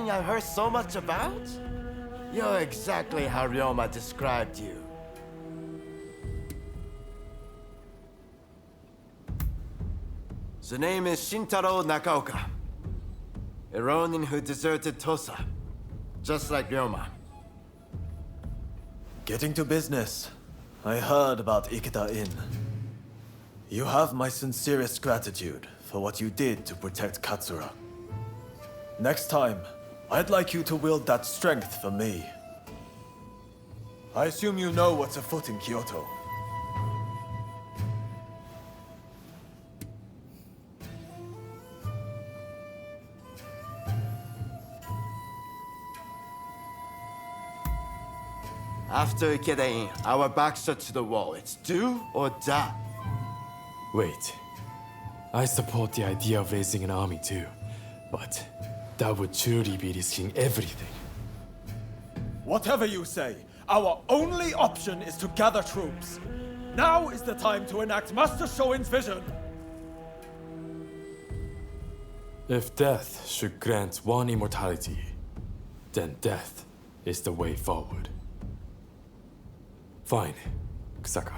Ronin I heard so much about? You're exactly how Ryoma described you. The name is Shintaro Nakaoka, a Ronin who deserted Tosa, just like Ryoma. Getting to business. I heard about Ikeda Inn. You have my sincerest gratitude for what you did to protect Katsura. Next time, I'd like you to wield that strength for me. I assume you know what's afoot in Kyoto. After Ikeda Inn, our backs are to the wall. It's do or die. Wait. I support the idea of raising an army too, but that would truly be risking everything. Whatever you say, our only option is to gather troops. Now is the time to enact Master Shoin's vision. If death should grant one immortality, then death is the way forward. Fine, Kusaka.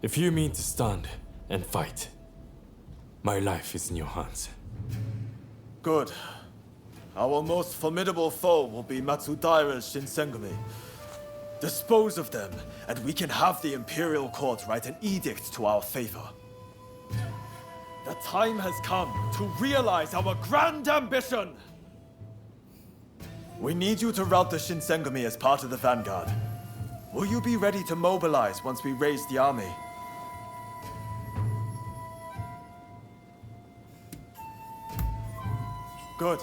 If you mean to stand and fight, my life is in your hands. Good. Our most formidable foe will be Matsudaira's Shinsengumi. Dispose of them, and we can have the Imperial Court write an edict to our favor. The time has come to realize our grand ambition! We need you to rout the Shinsengumi as part of the vanguard. Will you be ready to mobilize once we raise the army? Good.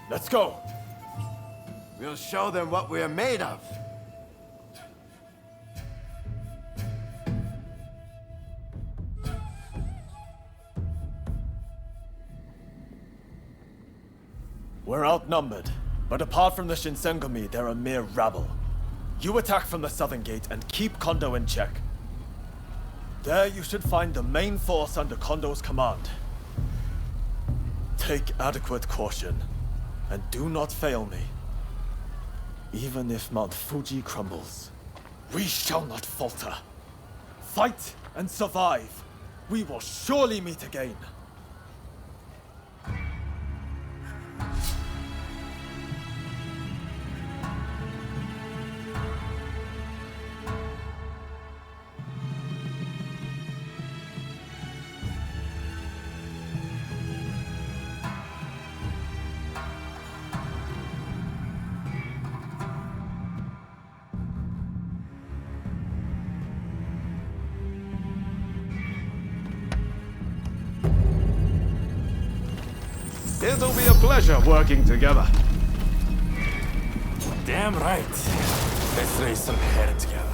Let's go. We'll show them what we're made of. We're outnumbered, but apart from the Shinsengumi, they're a mere rabble. You attack from the southern gate and keep Kondo in check. There you should find the main force under Kondo's command. Take adequate caution, and do not fail me. Even if Mount Fuji crumbles, we shall not falter. Fight and survive. We will surely meet again. It'll be a pleasure working together. Damn right. Let's raise some hair together.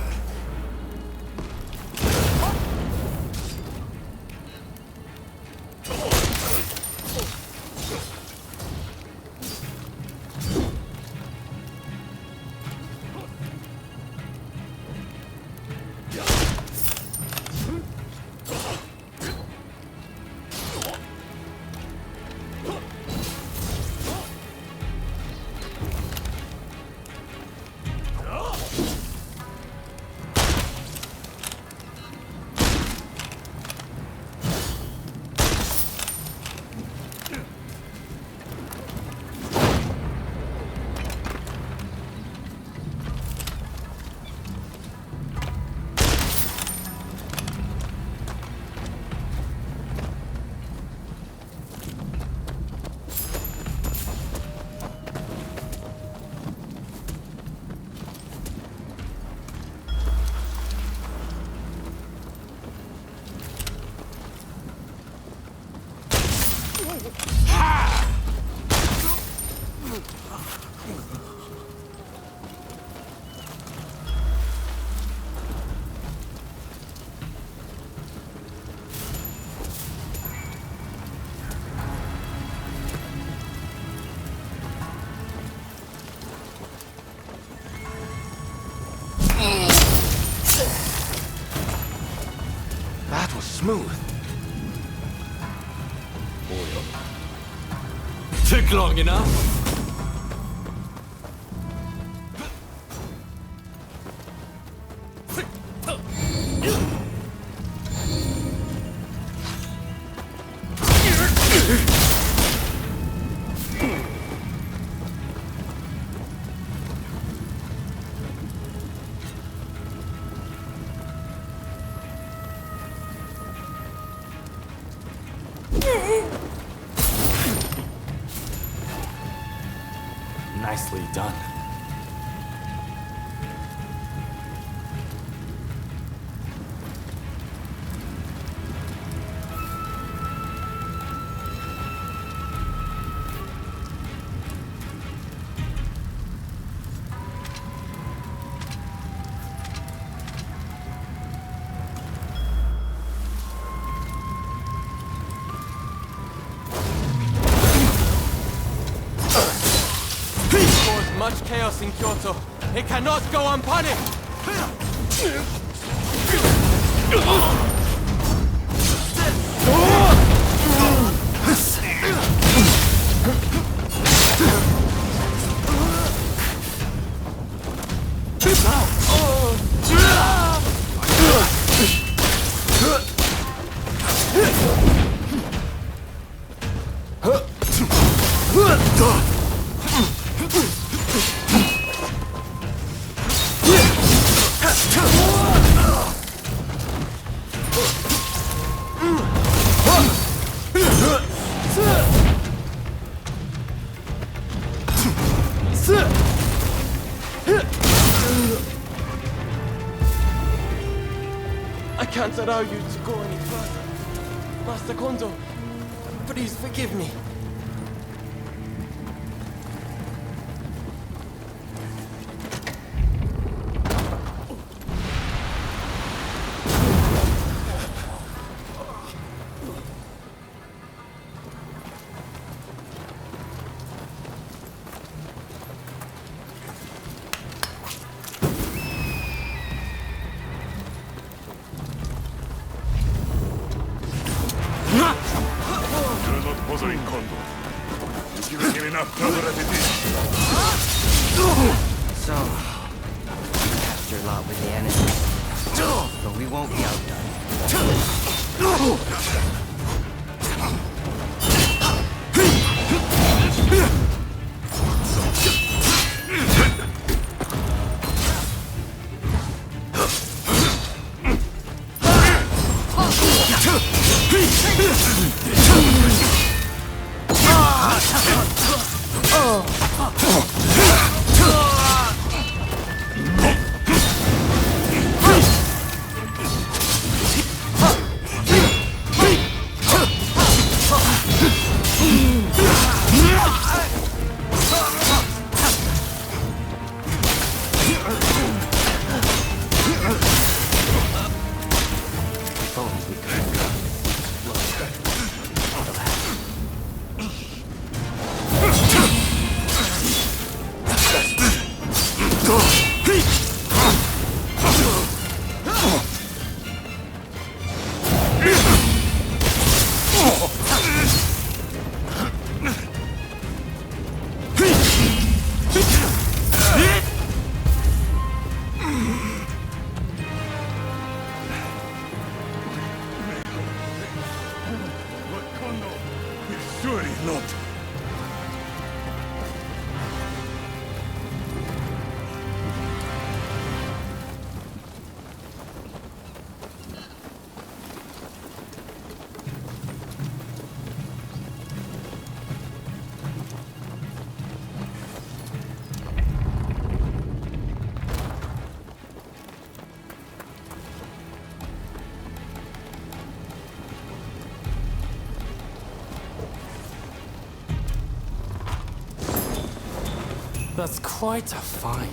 That was smooth. Took long enough. done. Much chaos in Kyoto. It cannot go unpunished! I can't allow you to go any further. Master Kondo, please forgive me. bothering Kondo. You give him enough trouble repetition. So, we capture a lot with the enemy, but we won't be outdone. Surely not. That's quite a find.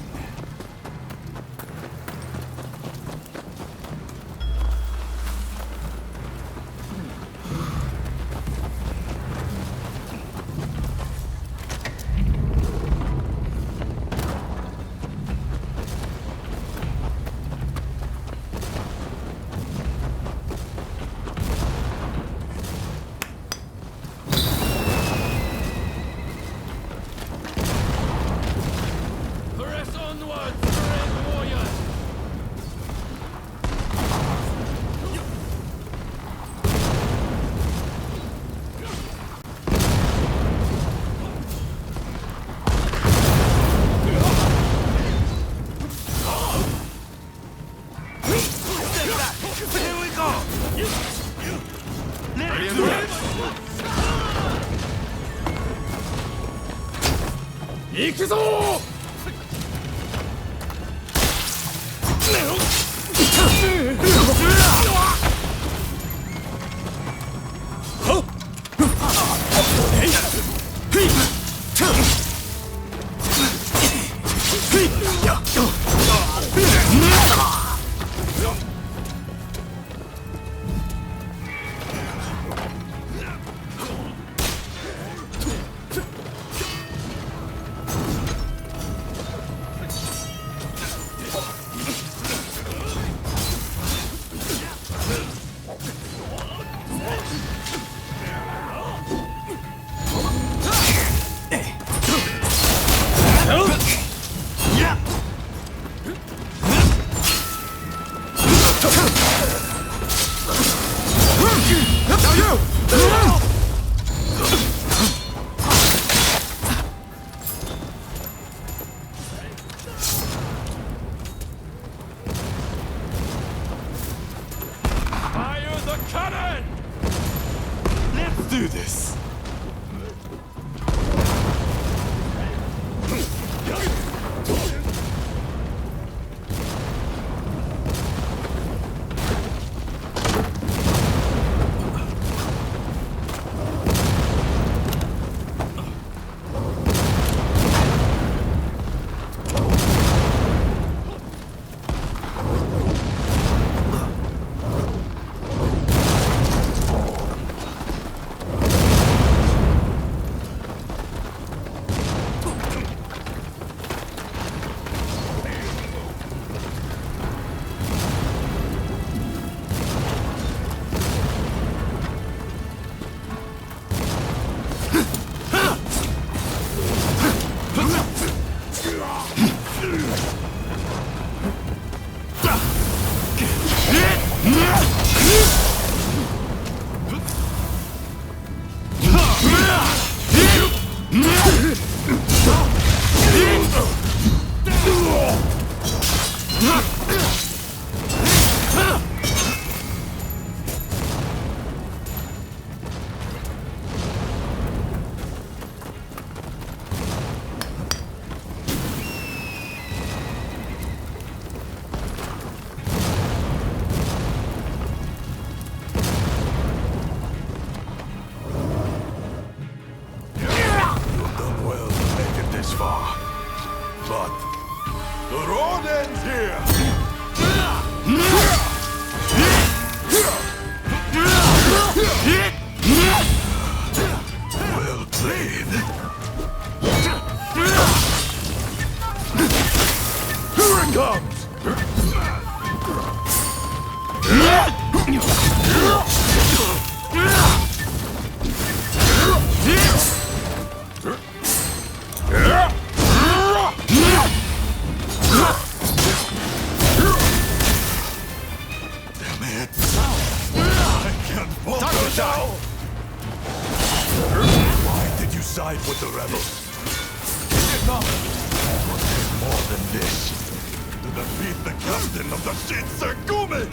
do this. But the Ronin's here! Well played. Here it comes! Why did you side with the rebels? Is it not? Was it more than this? To defeat the captain of the Shinsengumi!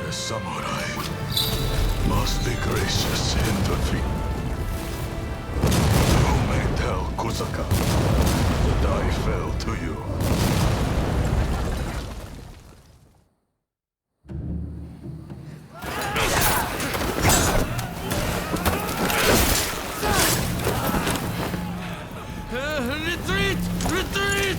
Samurai must be gracious in defeat. You may tell Kusaka that I fell to you. Retreat! Retreat!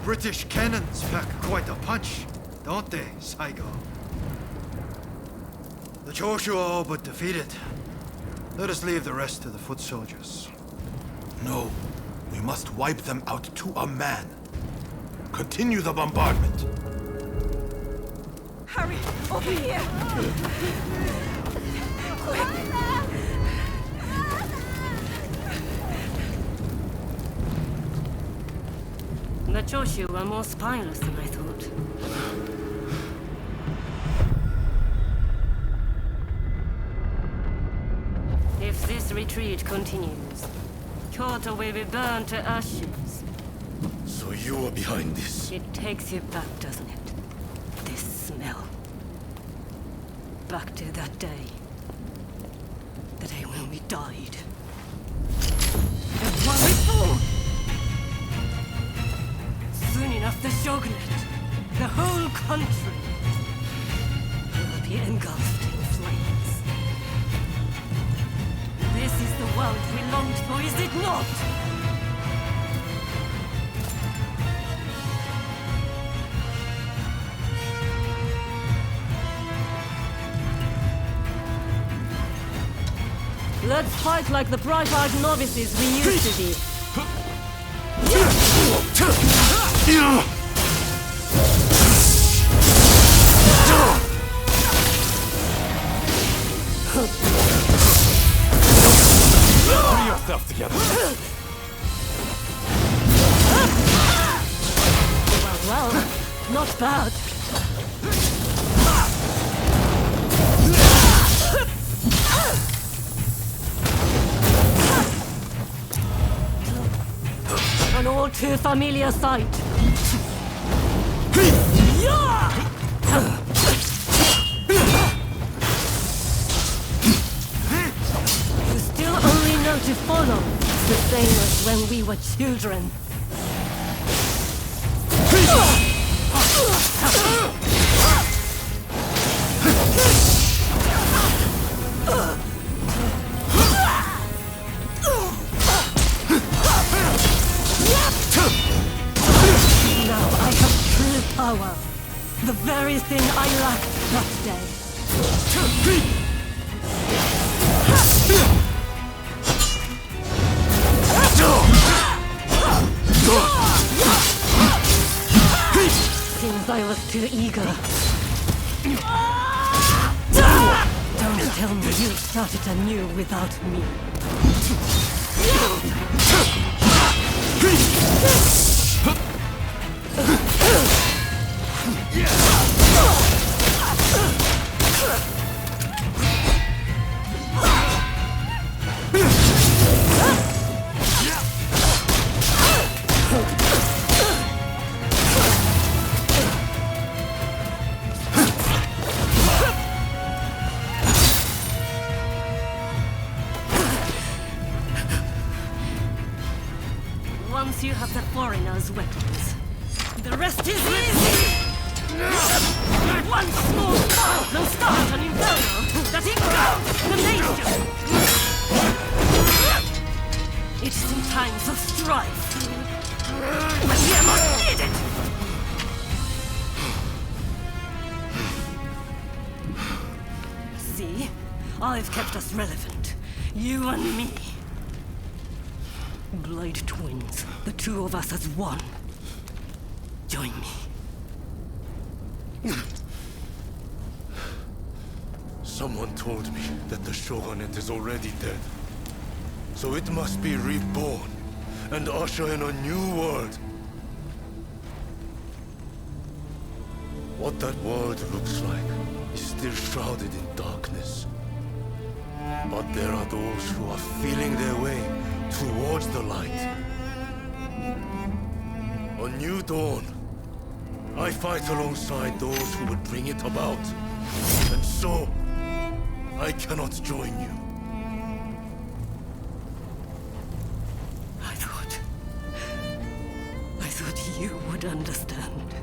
British cannons pack quite a punch, don't they, Saigo? The Choshu are all but defeated. Let us leave the rest to the foot soldiers. No, we must wipe them out to a man. Continue the bombardment. Hurry, over here! Quick! The Choshu were more spineless than I thought. If this retreat continues, Kyoto will be burned to ashes. So you are behind this? It takes you back, doesn't it? This smell. Back to that day. The day when we died. And one before! Soon enough, the shogunate, the whole country, will be engulfed in flames. This is the world we longed for, is it not? Let's fight like the bright-eyed novices we used to be. Pull yourself together. Well, not bad. An all too familiar sight. You still only know to follow, the same as when we were children. Now I have true power. The very thing I lacked that day. Seems I was too eager. Don't tell me you started anew without me. Once you have the foreigner's weapons, the rest is easy! One small child will start an inferno that engulfs the nation! It's in times of strife when we are most needed! See? I've kept us relevant. You and me. Blade twins, the two of us as one. Join me. Someone told me that the shogunate is already dead. So it must be reborn and usher in a new world. What that world looks like is still shrouded in darkness. But there are those who are feeling their way towards the light. A new dawn. I fight alongside those who would bring it about. And so, I cannot join you. I thought you would understand.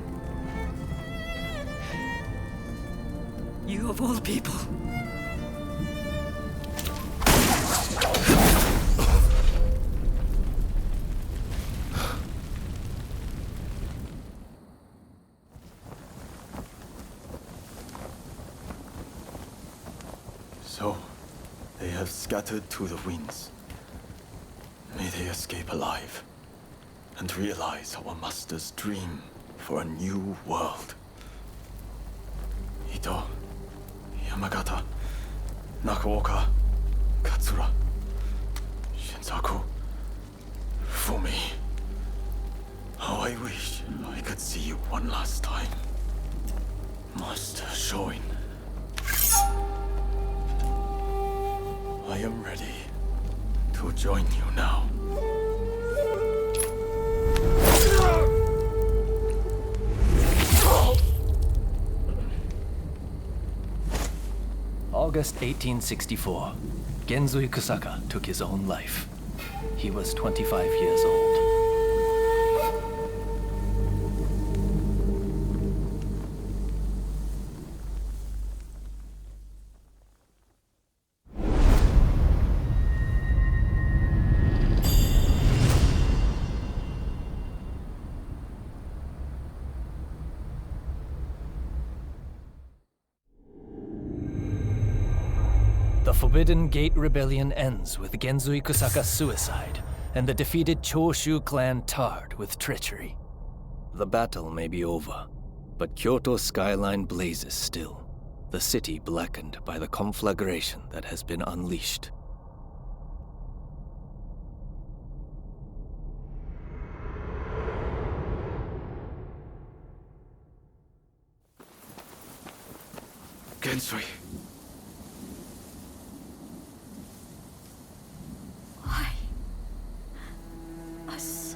You of all people. So, they have scattered to the winds. May they escape alive and realize our master's dream for a new world. Ito, Yamagata, Nakaoka, Katsura, Shinsaku. For me, how I wish could see you one last time, Master Shoin. I am ready to join you now. August 1864. Genzui Kusaka took his own life. He was 25 years old. The Forbidden Gate Rebellion ends with Genzui Kusaka's suicide, and the defeated Choshu clan tarred with treachery. The battle may be over, but Kyoto's skyline blazes still, the city blackened by the conflagration that has been unleashed. Genzui.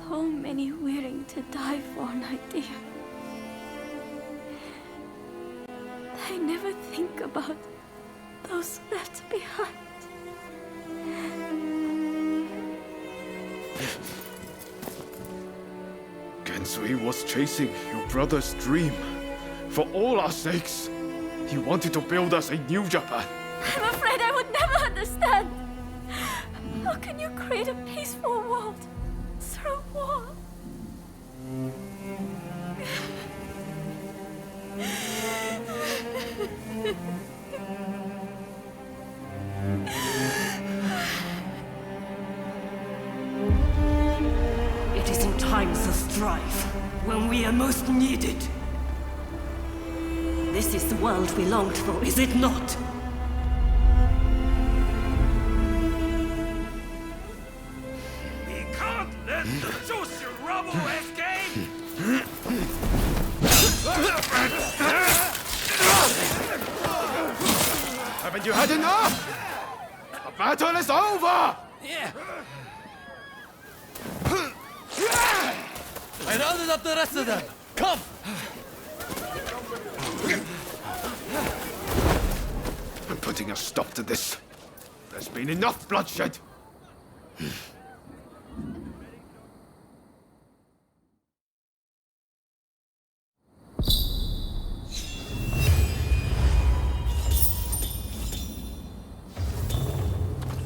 So many willing to die for an idea. They never think about those left behind. Genzui was chasing your brother's dream. For all our sakes, he wanted to build us a new Japan. I'm afraid I would never understand. How can you create a peaceful world through war? It is in times of strife, when we are most needed. This is the world we longed for, is it not? We can't let the Choshu rubble escape! Haven't you had enough? The battle is over! Yeah. I rounded up the rest of them. Come! I'm putting a stop to this. There's been enough bloodshed.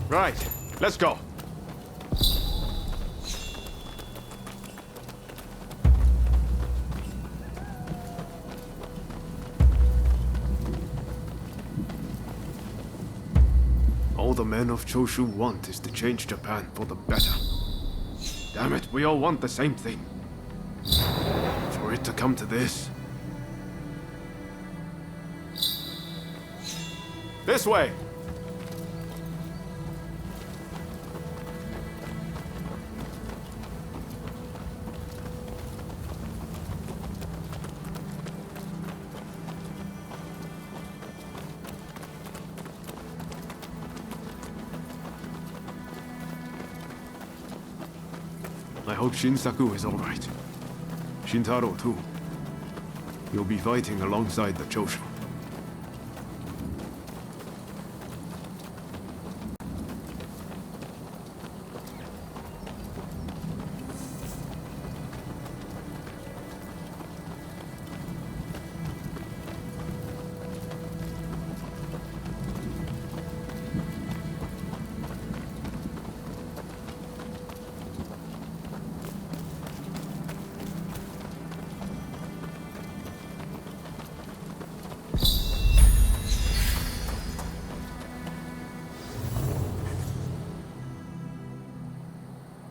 Right, let's go. All the men of Choshu want is to change Japan for the better. Damn it, we all want the same thing. For it to come to this. This way! I hope Shinsaku is alright. Shintaro too. You'll be fighting alongside the Choshu.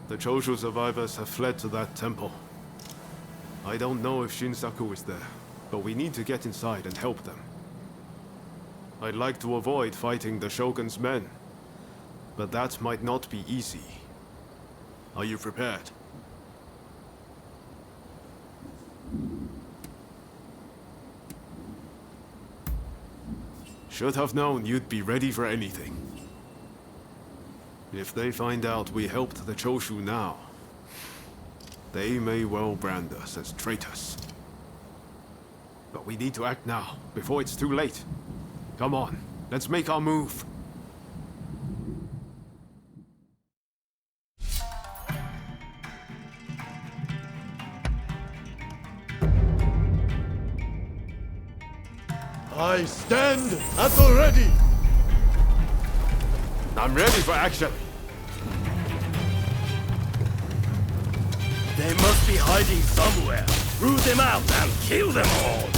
The Choshu survivors have fled to that temple. I don't know if Shinsaku is there, but we need to get inside and help them. I'd like to avoid fighting the Shogun's men, but that might not be easy. Are you prepared? Should have known you'd be ready for anything. If they find out we helped the Choshu now, they may well brand us as traitors. But we need to act now, before it's too late. Come on, let's make our move. I stand at the ready! I'm ready for action. They must be hiding somewhere. Root them out and kill them all!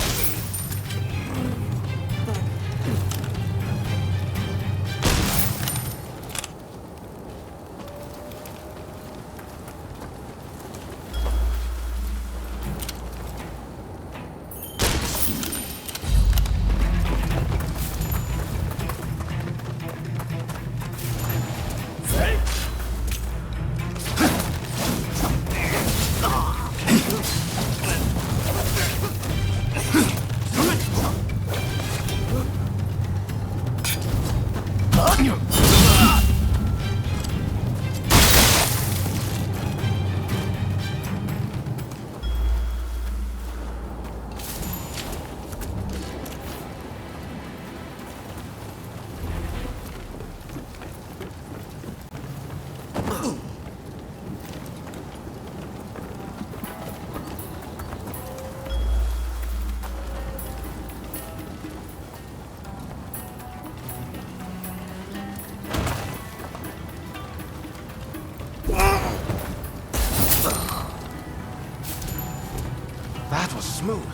That was smooth.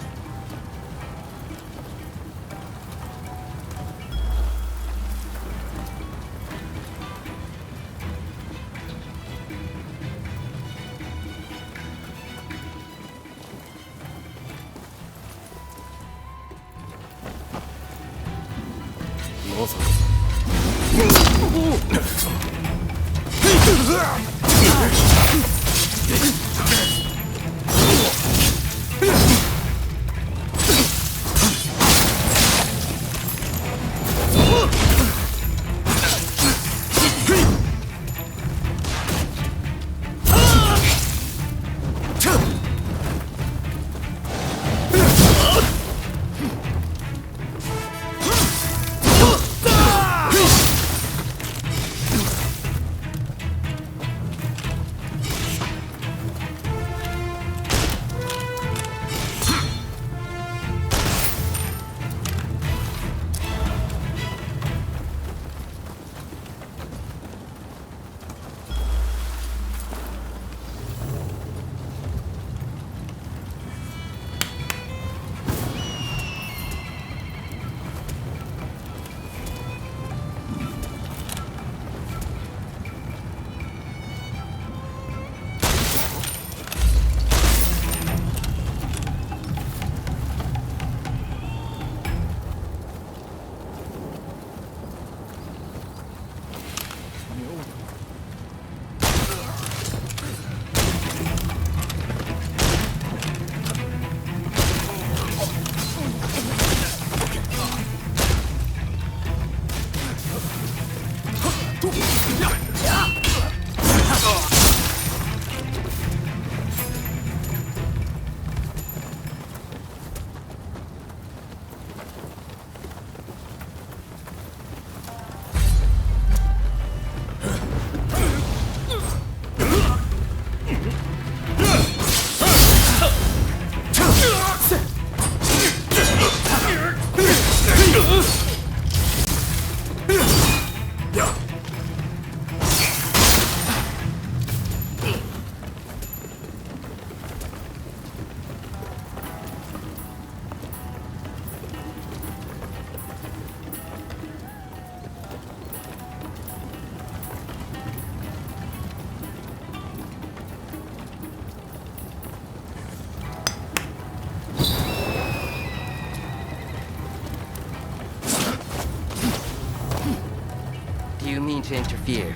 Do you mean to interfere?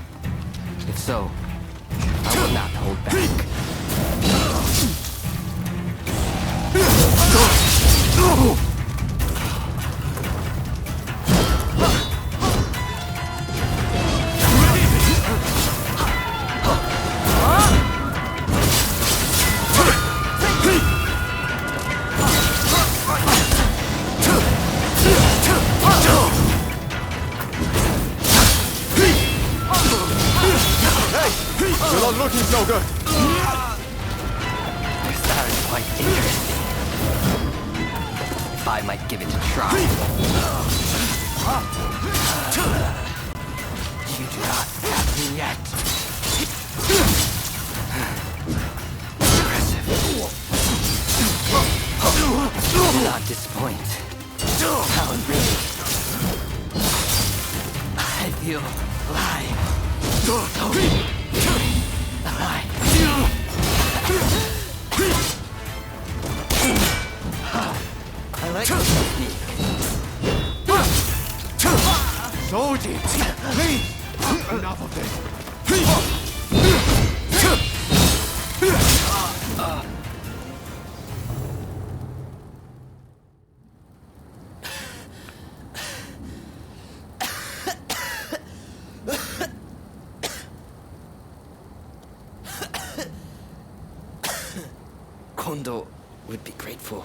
If so, I will not hold back. You're not looking so good. This sounds quite interesting. If I might give it a try. You do not have me yet. Impressive. Do not disappoint. How really? I feel alive. Alive. I like this technique. Soji, please! Enough of this. Kondo would be grateful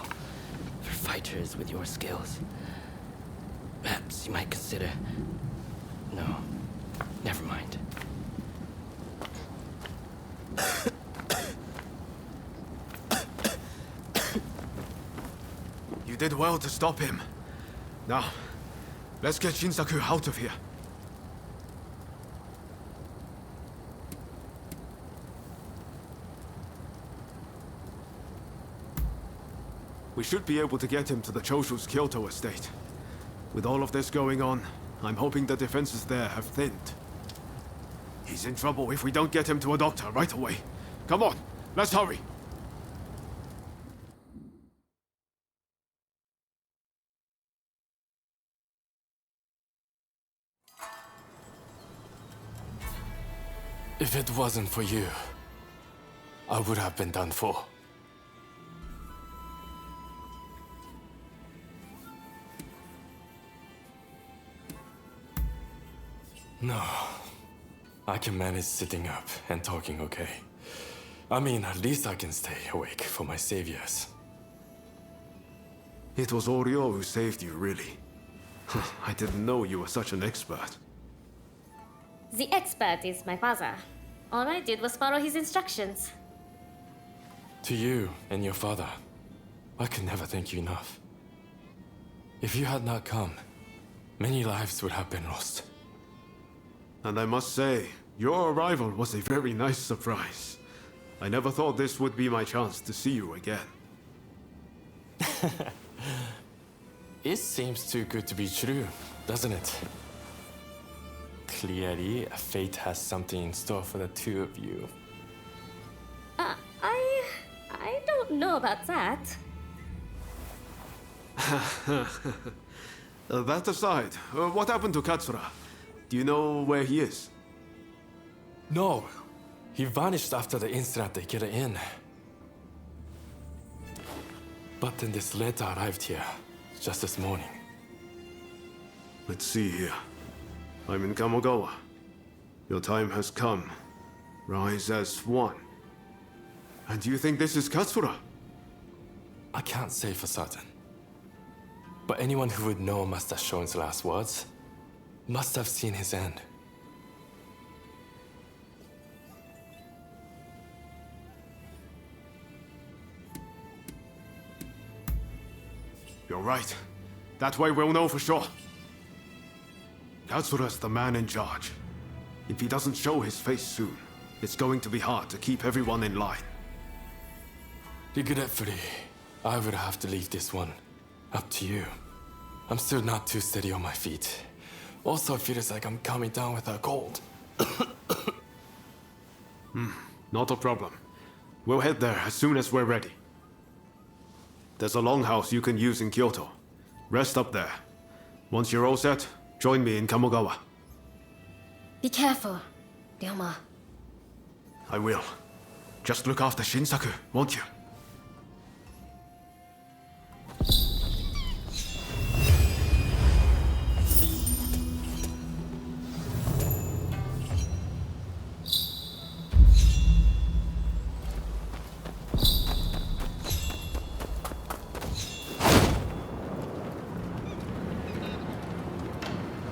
for fighters with your skills. Perhaps you might consider... No, never mind. You did well to stop him. Now, let's get Shinsaku out of here. We should be able to get him to the Choshu's Kyoto estate. With all of this going on, I'm hoping the defenses there have thinned. He's in trouble if we don't get him to a doctor right away. Come on, let's hurry. If it wasn't for you, I would have been done for. No. I can manage sitting up and talking okay. I mean, at least I can stay awake for my saviors. It was Oryo who saved you, really. I didn't know you were such an expert. The expert is my father. All I did was follow his instructions. To you and your father, I could never thank you enough. If you had not come, many lives would have been lost. And I must say, your arrival was a very nice surprise. I never thought this would be my chance to see you again. It seems too good to be true, doesn't it? Clearly, fate has something in store for the two of you. I don't know about that. That aside, what happened to Katsura? Do you know where he is? No. He vanished after the incident at the inn. But then this letter arrived here, just this morning. Let's see here. I'm in Kamogawa. Your time has come. Rise as one. And you think this is Katsura? I can't say for certain. But anyone who would know Master Shon's last words must have seen his end. You're right. That way we'll know for sure. Katsura's the man in charge. If he doesn't show his face soon, it's going to be hard to keep everyone in line. Regretfully, I would have to leave this one up to you. I'm still not too steady on my feet. Also, it feels like I'm coming down with a cold. Not a problem. We'll head there as soon as we're ready. There's a longhouse you can use in Kyoto. Rest up there. Once you're all set, join me in Kamogawa. Be careful, Ryoma. I will. Just look after Shinsaku, won't you?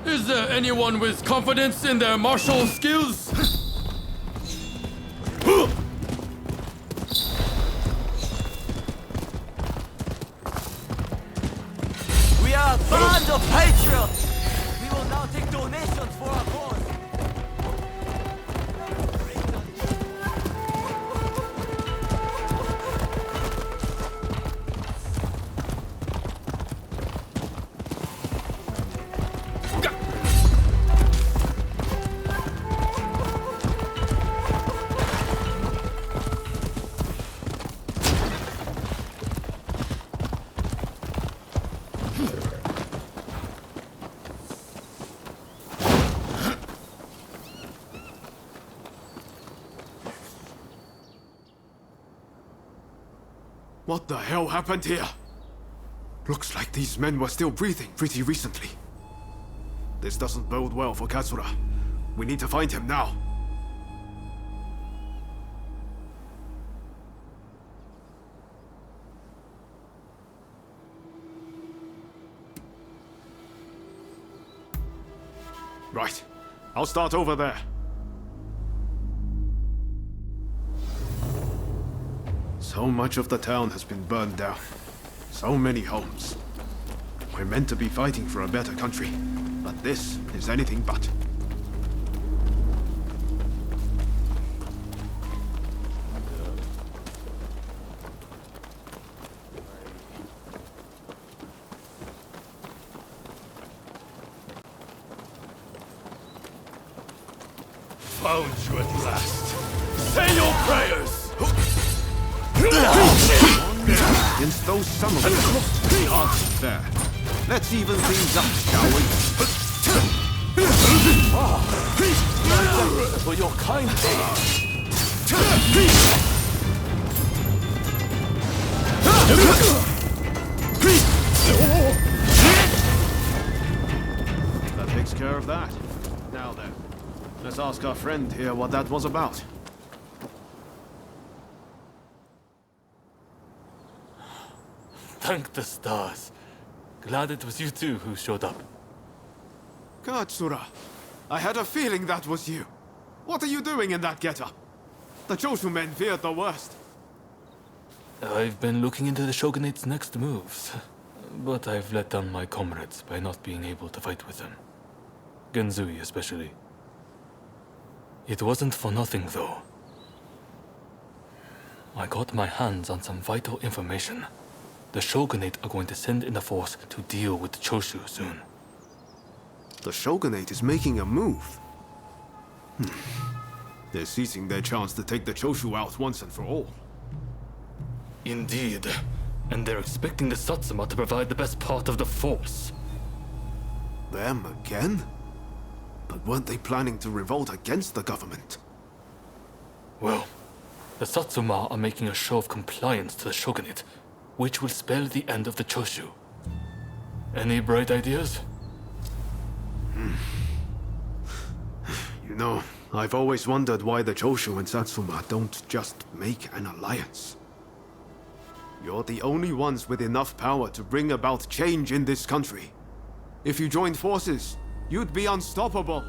Is there anyone with confidence in their martial skills? for our cause. What the hell happened here? Looks like these men were still breathing pretty recently. This doesn't bode well for Katsura. We need to find him now. Right. I'll start over there. So much of the town has been burned down. So many homes. We're meant to be fighting for a better country, but this is anything but. Found you at last. Say your prayers! Against those summoners, the odds are fair. Let's even things up, shall we? My thanks for your kind aid. That takes care of that. Now then, let's ask our friend here what that was about. Thank the stars. Glad it was you two who showed up. Katsura, I had a feeling that was you. What are you doing in that getup? The Choshu men feared the worst. I've been looking into the Shogunate's next moves, but I've let down my comrades by not being able to fight with them. Genzui especially. It wasn't for nothing, though. I got my hands on some vital information. The Shogunate are going to send in a force to deal with the Choshu soon. The Shogunate is making a move. They're seizing their chance to take the Choshu out once and for all. Indeed. And they're expecting the Satsuma to provide the best part of the force. Them again? But weren't they planning to revolt against the government? Well, the Satsuma are making a show of compliance to the Shogunate, which will spell the end of the Choshu. Any bright ideas? You know, I've always wondered why the Choshu and Satsuma don't just make an alliance. You're the only ones with enough power to bring about change in this country. If you joined forces, you'd be unstoppable.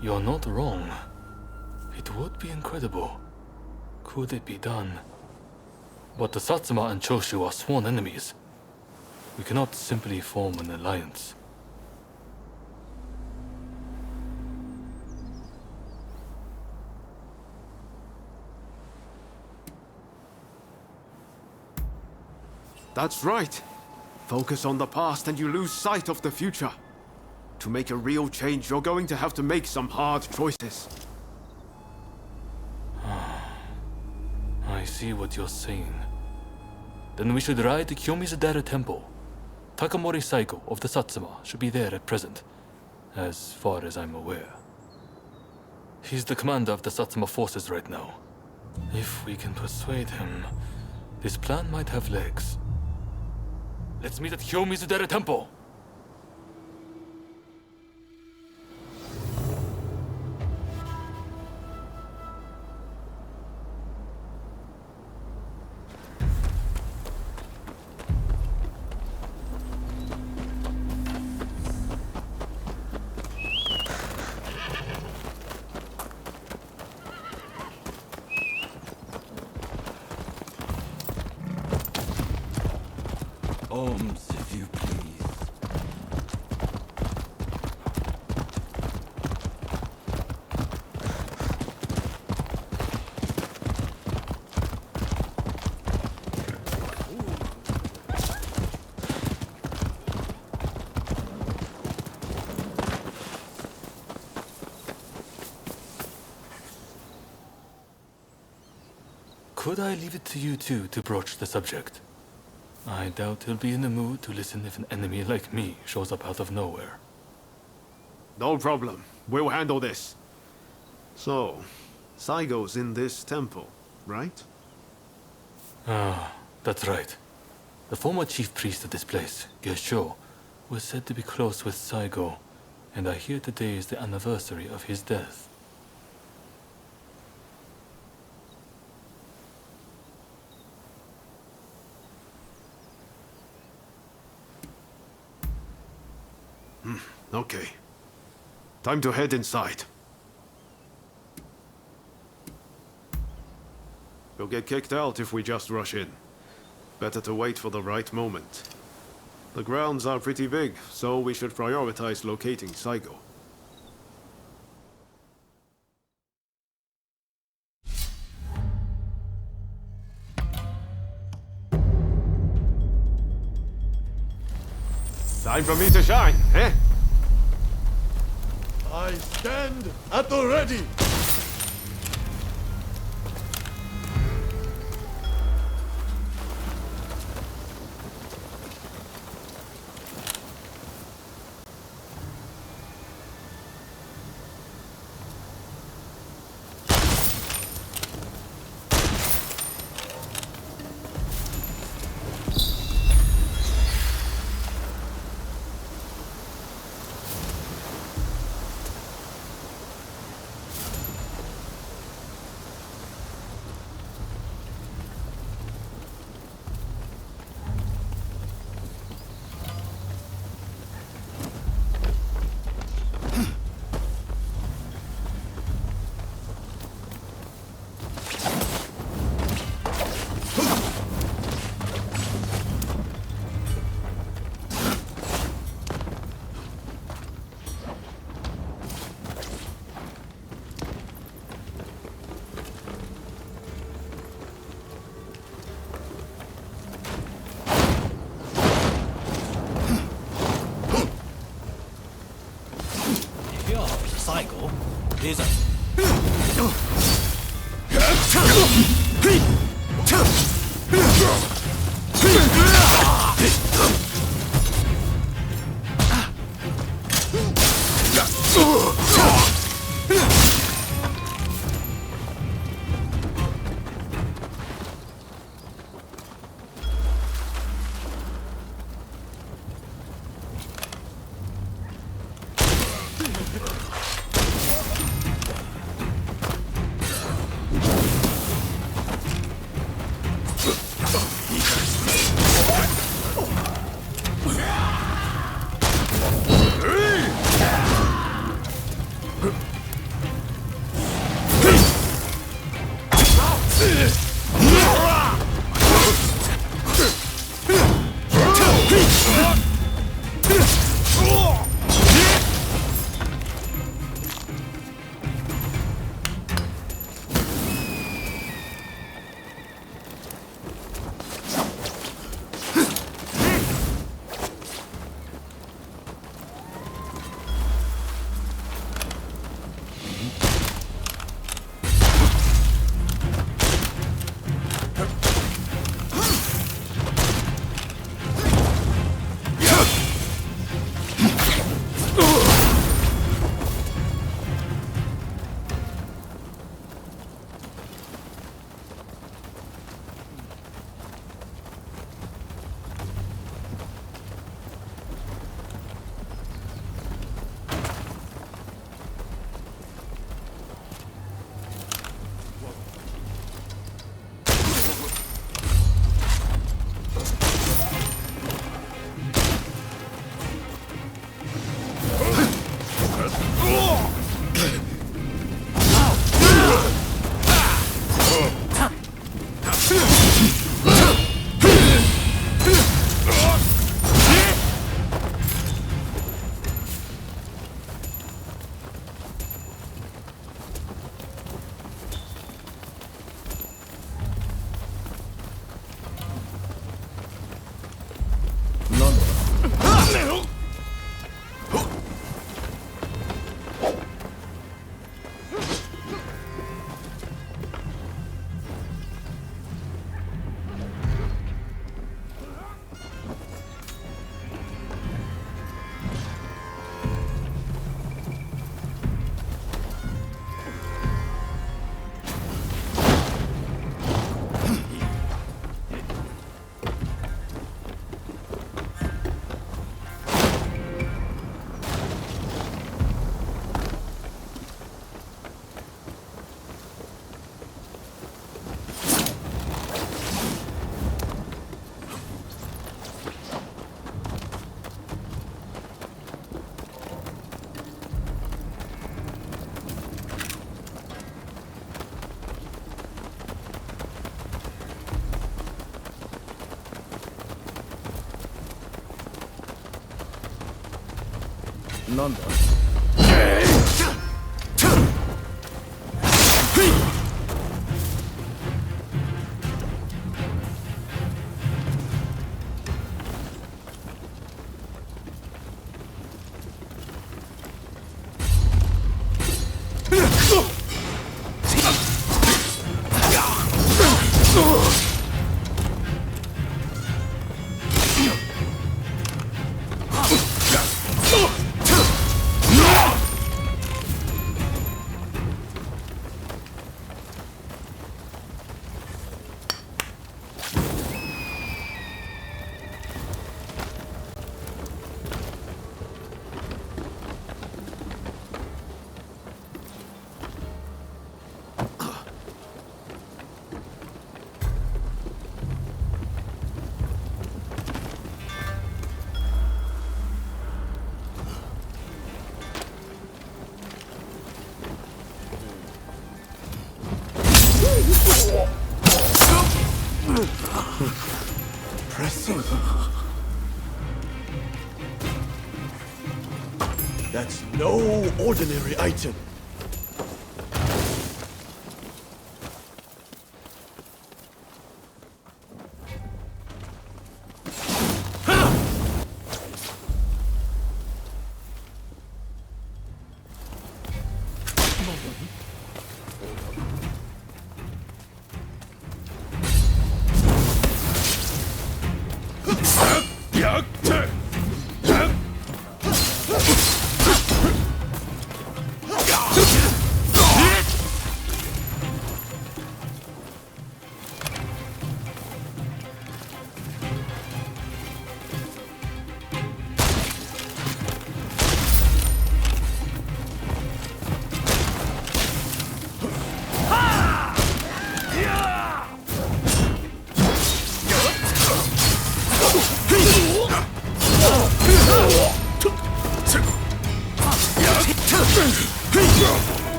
You're not wrong. It would be incredible. Could it be done? But the Satsuma and Choshu are sworn enemies. We cannot simply form an alliance. That's right. Focus on the past and you lose sight of the future. To make a real change, you're going to have to make some hard choices. I see what you're saying. Then we should ride to Kyomizudera Temple. Takamori Saiko of the Satsuma should be there at present, as far as I'm aware. He's the commander of the Satsuma forces right now. If we can persuade him, this plan might have legs. Let's meet at Kyomizudera Temple! Ohms, if you please. could I leave it to you two to broach the subject? I doubt he'll be in the mood to listen if an enemy like me shows up out of nowhere. No problem. We'll handle this. So, Saigo's in this temple, right? Ah, that's right. The former chief priest of this place, Gesho, was said to be close with Saigo, and I hear today is the anniversary of his death. Okay. Time to head inside. We'll get kicked out if we just rush in. Better to wait for the right moment. The grounds are pretty big, so we should prioritize locating Saigo. Time for me to shine, eh? I stand at the ready! Saigo is a... Nanda. That's no ordinary item.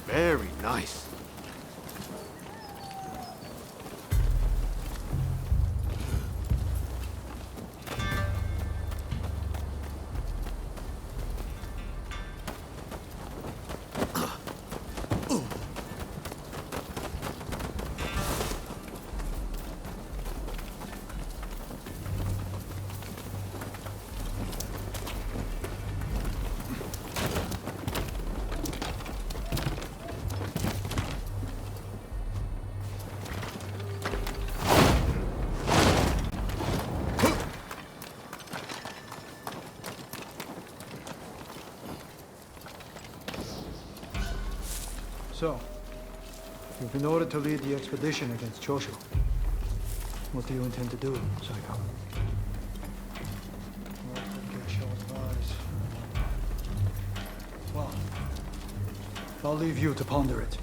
Very nice. So, you've been ordered to lead the expedition against Choshu. What do you intend to do, Psycho? Well, I'll leave you to ponder it.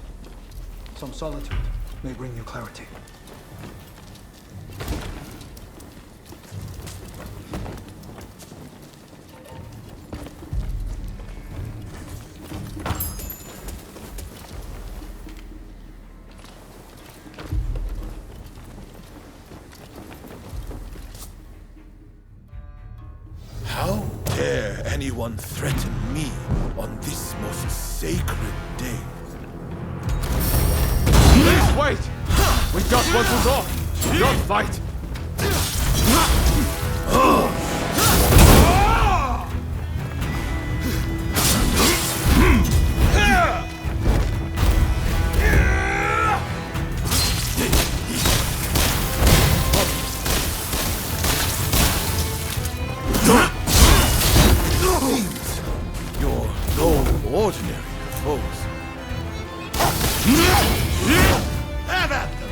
Some solitude may bring you clarity. How dare anyone threaten me on this most sacred day? Please wait! We just want to talk, not fight! You're no ordinary foes. Have at them!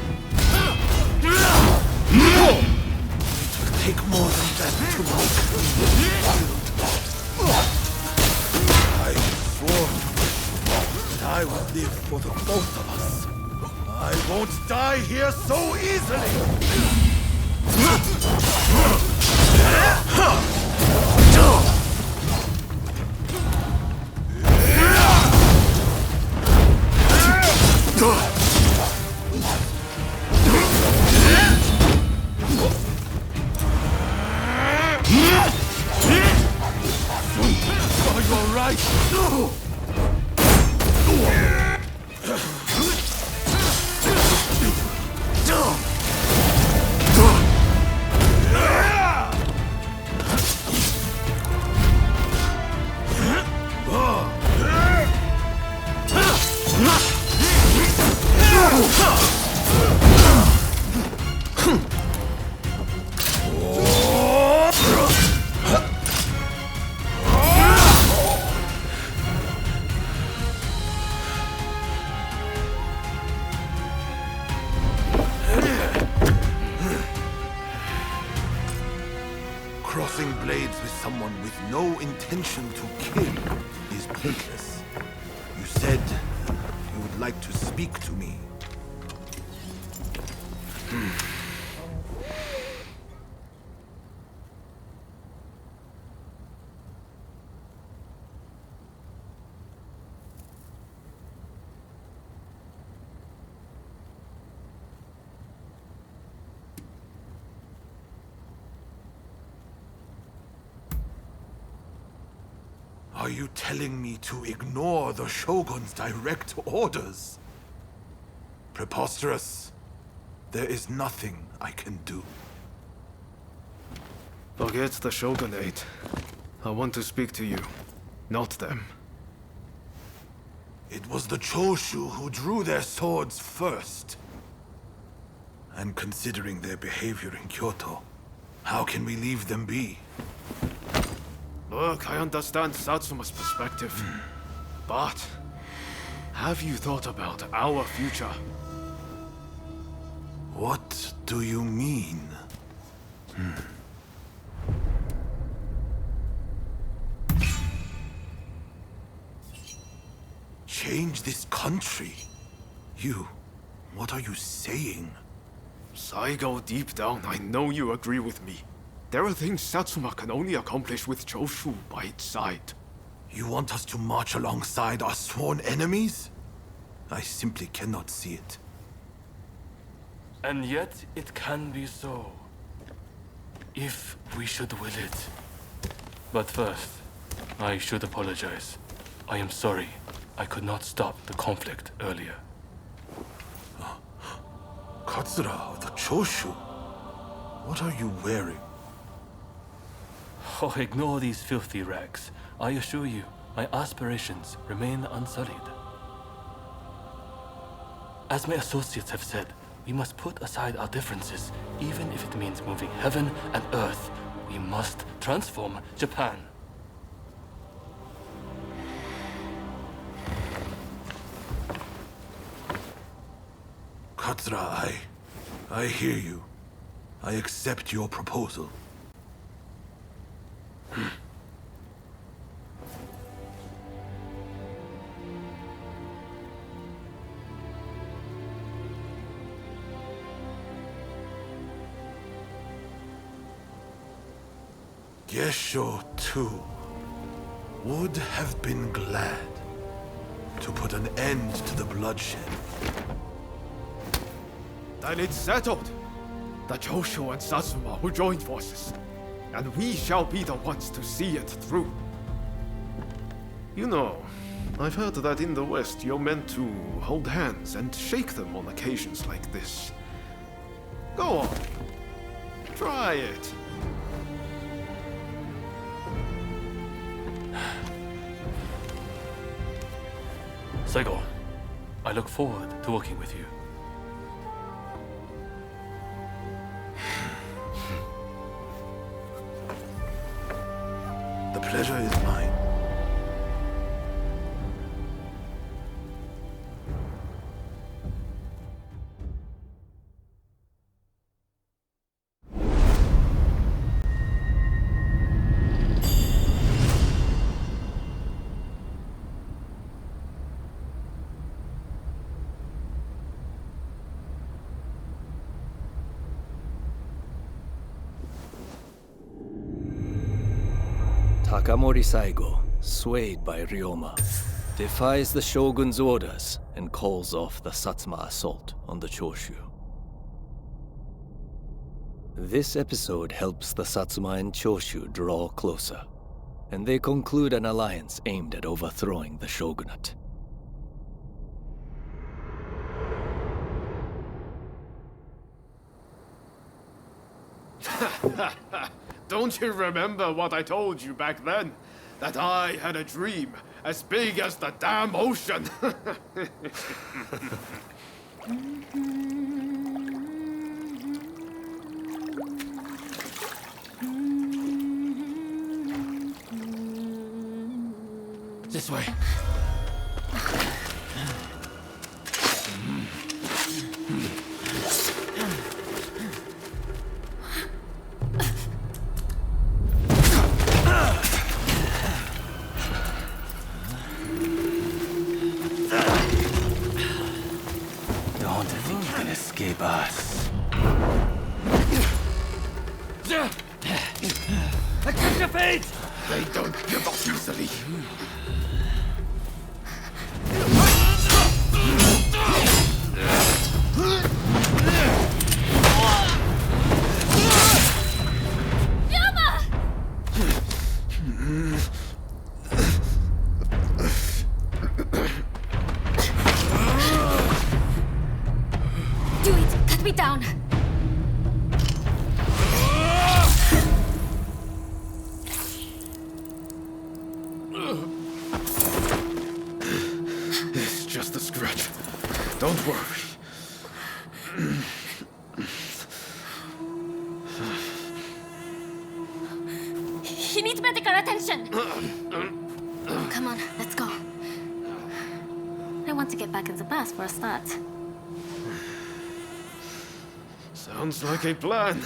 It'll take more than that to make I swore that I would live for the both of us. I won't die here so easily! Are you all right? Crossing blades with someone with no intention to kill is pointless. You said you would like to speak to me. Are you telling me to ignore the Shogun's direct orders? Preposterous. There is nothing I can do. Forget the Shogunate. I want to speak to you, not them. It was the Choshu who drew their swords first. And considering their behavior in Kyoto, how can we leave them be? Look, I understand Satsuma's perspective. But have you thought about our future? What do you mean? Change this country? What are you saying? Saigo, deep down, I know you agree with me. There are things Satsuma can only accomplish with Choshu by its side. You want us to march alongside our sworn enemies? I simply cannot see it. And yet it can be so, if we should will it. But first, I should apologize. I am sorry I could not stop the conflict earlier. Katsura of the Choshu? What are you wearing? Oh, ignore these filthy rags. I assure you, my aspirations remain unsullied. As my associates have said, we must put aside our differences, even if it means moving heaven and earth. We must transform Japan. Katsura, I hear you. I accept your proposal. Gesho, too, would have been glad to put an end to the bloodshed. Then it's settled. The Choshu and Satsuma will join forces, and we shall be the ones to see it through. You know, I've heard that in the West you're meant to hold hands and shake them on occasions like this. Go on. Try it. Saigo, I look forward to working with you. The pleasure is mine. Takamori Saigo, swayed by Ryoma, defies the shogun's orders and calls off the Satsuma assault on the Choshu. This episode helps the Satsuma and Choshu draw closer, and they conclude an alliance aimed at overthrowing the shogunate. Don't you remember what I told you back then? That I had a dream as big as the damn ocean. This way. Escape us. I catch your fate! They don't give up easily. Down. It's just a scratch. Don't worry. He needs medical attention. Come on, let's go. I want to get back in the bus for a start. Sounds like a plan.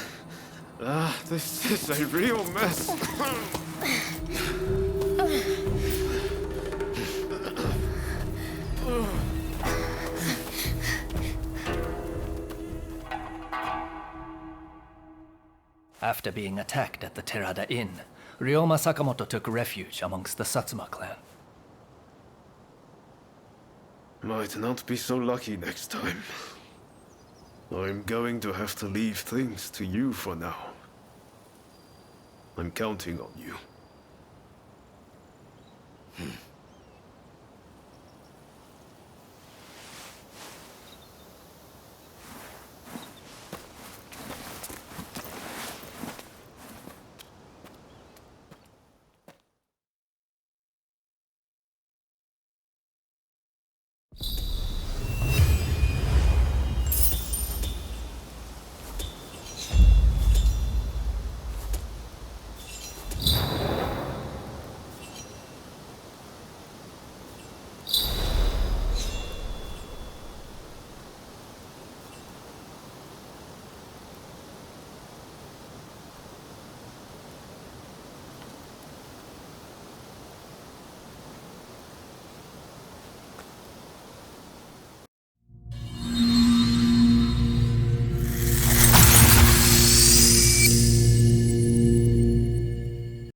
This is a real mess. After being attacked at the Terada Inn, Ryoma Sakamoto took refuge amongst the Satsuma clan. Might not be so lucky next time. I'm going to have to leave things to you for now. I'm counting on you.